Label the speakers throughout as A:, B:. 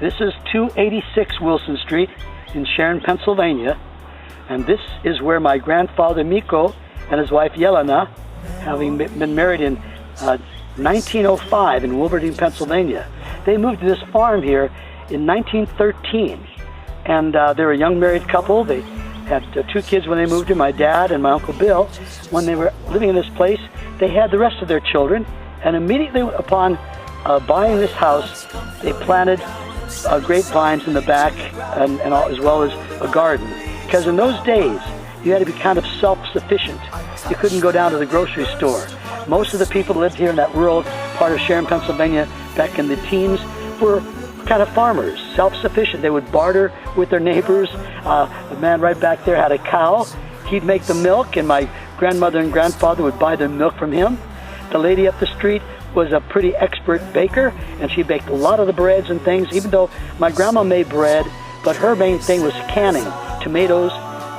A: This is 286 Wilson Street in Sharon, Pennsylvania. And this is where my grandfather Miko and his wife Yelena, having been married in 1905 in Wilberding, Pennsylvania. They moved to this farm here in 1913. And they were a young married couple. They had 2 kids when they moved here, my dad and my Uncle Bill. When they were living in this place, they had the rest of their children. And immediately upon buying this house, they planted grapevines in the back and as well as a garden. Because in those days, you had to be kind of self-sufficient. You couldn't go down to the grocery store. Most of the people that lived here in that rural part of Sharon, Pennsylvania, back in the teens, were kind of farmers, self-sufficient. They would barter with their neighbors. The man right back there had a cow. He'd make the milk, and my grandmother and grandfather would buy the milk from him. The lady up the street was a pretty expert baker, and she baked a lot of the breads and things, even though my grandma made bread, but her main thing was canning tomatoes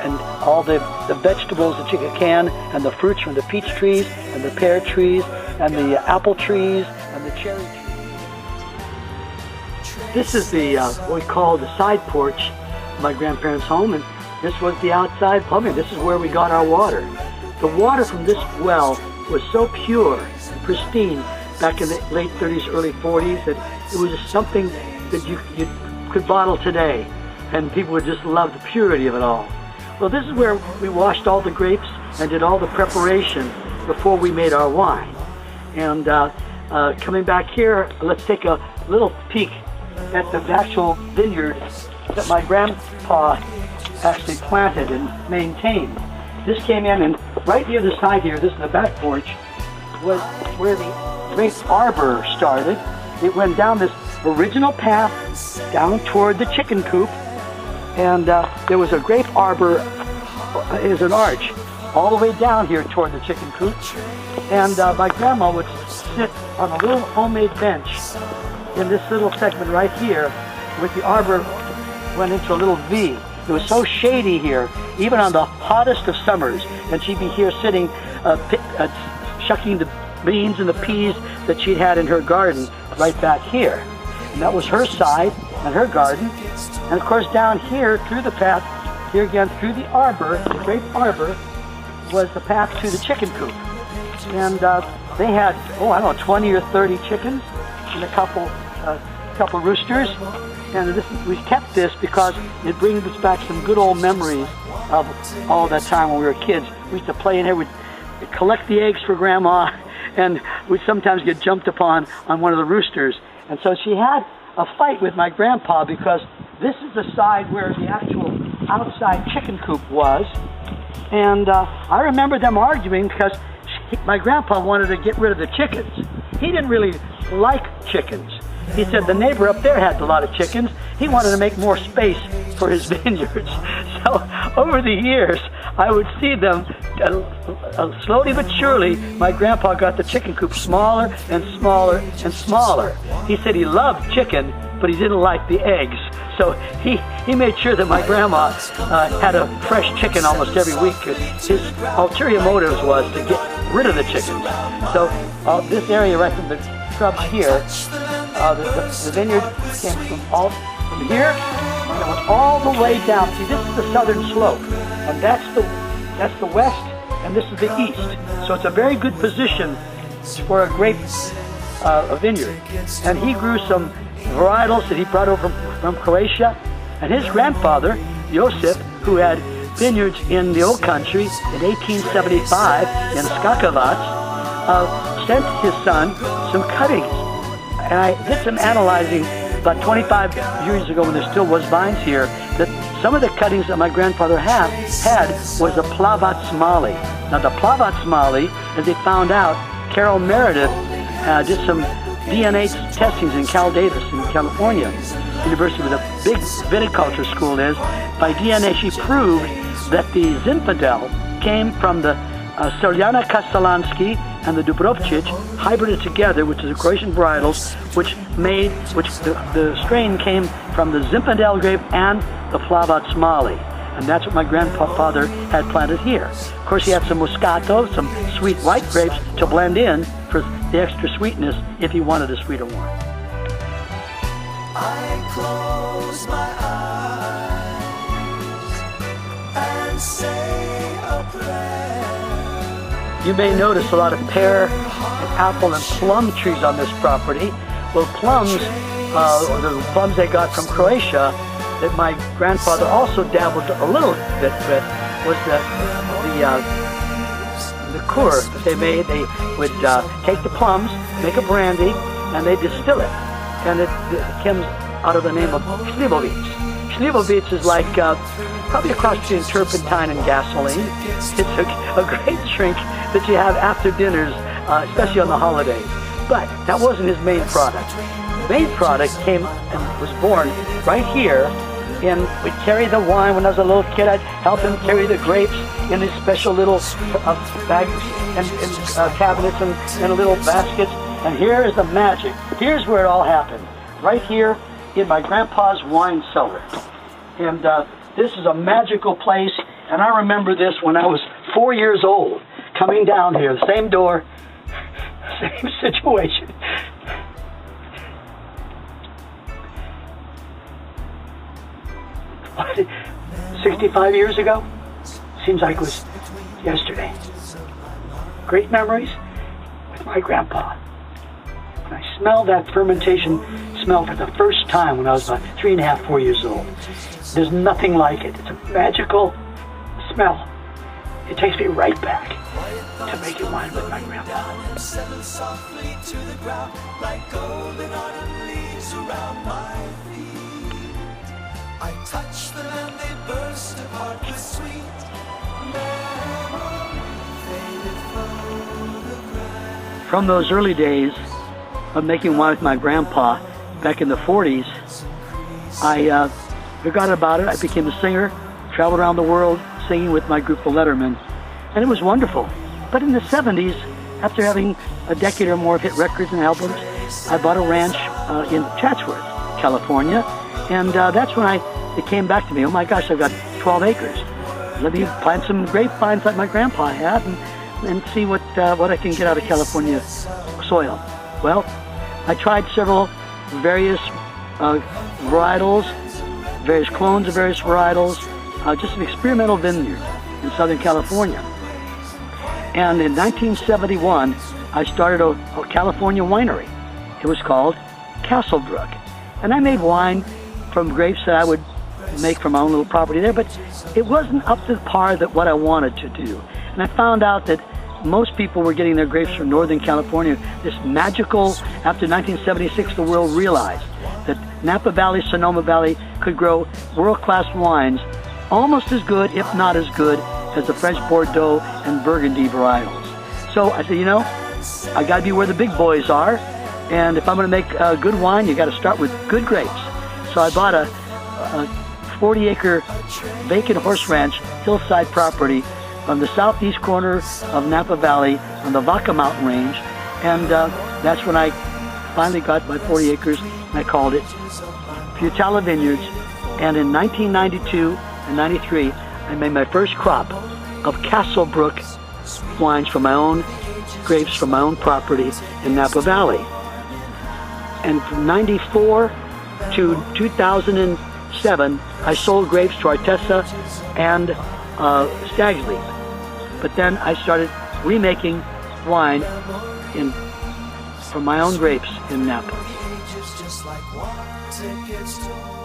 A: and all the vegetables that you could can, and the fruits from the peach trees and the pear trees and the apple trees and the cherry trees. This is the what we call the side porch of my grandparents' home, and this was the outside plumbing. This is where we got our water. The water from this well was so pure and pristine back in the late 30s, early 40s, that it was something that you could bottle today, and people would just love the purity of it all. Well, this is where we washed all the grapes and did all the preparation before we made our wine. And coming back here, let's take a little peek at the actual vineyard that my grandpa actually planted and maintained. This came in, and right near the side here, this is the back porch, was where the grape arbor started. It went down this original path down toward the chicken coop, and there was a grape arbor, is an arch, all the way down here toward the chicken coop. And my grandma would sit on a little homemade bench in this little segment right here, with the arbor went into a little V. It was so shady here, even on the hottest of summers, and she'd be here sitting, shucking the beans and the peas that she'd had in her garden right back here. And that was her side and her garden. And of course down here through the path, here again through the arbor, the grape arbor, was the path to the chicken coop. And they had, I don't know, 20 or 30 chickens and a couple roosters. And we kept this because it brings us back some good old memories of all that time when we were kids. We used to play in here, we'd collect the eggs for Grandma, and we'd sometimes get jumped upon on one of the roosters. And so she had a fight with my grandpa, because this is the side where the actual outside chicken coop was. And I remember them arguing because my grandpa wanted to get rid of the chickens. He didn't really like chickens. He said the neighbor up there had a lot of chickens. He wanted to make more space for his vineyards. So over the years, I would see them slowly but surely, my grandpa got the chicken coop smaller and smaller and smaller. He said he loved chicken, but he didn't like the eggs. So he made sure that my grandma had a fresh chicken almost every week. His ulterior motives was to get rid of the chickens. So this area right from the shrubs here, the vineyard came from here, and it went all the way down. See, this is the southern slope, and that's the west, and this is the east. So it's a very good position for a grape vineyard. And he grew some varietals that he brought over from Croatia. And his grandfather, Josip, who had vineyards in the old country in 1875 in Skakavac, sent his son some cuttings. And I did some analyzing about 25 years ago when there still was vines here, that some of the cuttings that my grandfather had was the Plavat Smalley. Now the Plavat Smalley, as they found out, Carol Meredith did some DNA testings in Cal Davis in California University, where the big viticulture school is. By DNA, she proved that the Zinfandel came from the Seljana Kastelanski and the Dubrovčić hybrided together, which is the Croatian varietals, which the strain came from the Zinfandel grape and the Plavat Smalley. And that's what my grandfather had planted here. Of course, he had some Moscato, some sweet white grapes to blend in for the extra sweetness if he wanted a sweeter wine.
B: I close my eyes and say a prayer.
A: You may notice a lot of pear and apple and plum trees on this property. Well, plums, the plums they got from Croatia, that my grandfather also dabbled a little bit with, was the liqueur that they made. They would take the plums, make a brandy, and they distill it. And it comes out of the name of Slivovic. Slivovic is like probably a cross between turpentine and gasoline. It's a great drink that you have after dinners, especially on the holidays. But that wasn't his main product. The main product came and was born right here. And we'd carry the wine. When I was a little kid, I'd help him carry the grapes in these special little bags and cabinets and little baskets. And here is the magic. Here's where it all happened. Right here in my grandpa's wine cellar. And this is a magical place. And I remember this when I was 4 years old, coming down here, the same door, same situation. 65 years ago? Seems like it was yesterday. Great memories with my grandpa. When I smelled that fermentation smell for the first time when I was about 3.5, 4 years old. There's nothing like it. It's a magical smell. It takes me right back to making wine with my grandpa.
B: Settle softly to the ground like golden autumn leaves around my feet. I touch them and they burst apart with sweet memory faded photograph.
A: From those early days of making wine with my grandpa back in the 40s, I forgot about it. I became a singer, traveled around the world singing with my group, the Lettermen, and it was wonderful. But in the 70s, after having a decade or more of hit records and albums, I bought a ranch in Chatsworth, California, and that's when it came back to me. Oh my gosh, I've got 12 acres. Let me plant some grapevines like my grandpa had and see what I can get out of California soil. Well, I tried several various varietals, various clones of various varietals, just an experimental vineyard in Southern California. And in 1971, I started a California winery. It was called Castlebrook. And I made wine from grapes that I would make from my own little property there, but it wasn't up to the par that what I wanted to do. And I found out that most people were getting their grapes from Northern California. This magical, after 1976, the world realized that Napa Valley, Sonoma Valley could grow world-class wines almost as good, if not as good, as the French Bordeaux and Burgundy varietals. So I said, I got to be where the big boys are, and if I'm going to make good wine, you got to start with good grapes. So I bought a 40-acre vacant horse ranch, hillside property on the southeast corner of Napa Valley on the Vaca Mountain Range, and that's when I finally got my 40 acres, and I called it Butala Vineyards. And in 1992 and 93, I made my first crop of Castlebrook wines from my own grapes from my own property in Napa Valley. And from 94 to 2007, I sold grapes to Artesa and Stag's Leap. But then I started remaking wine from my own grapes in Napa.
B: Just like one ticket store.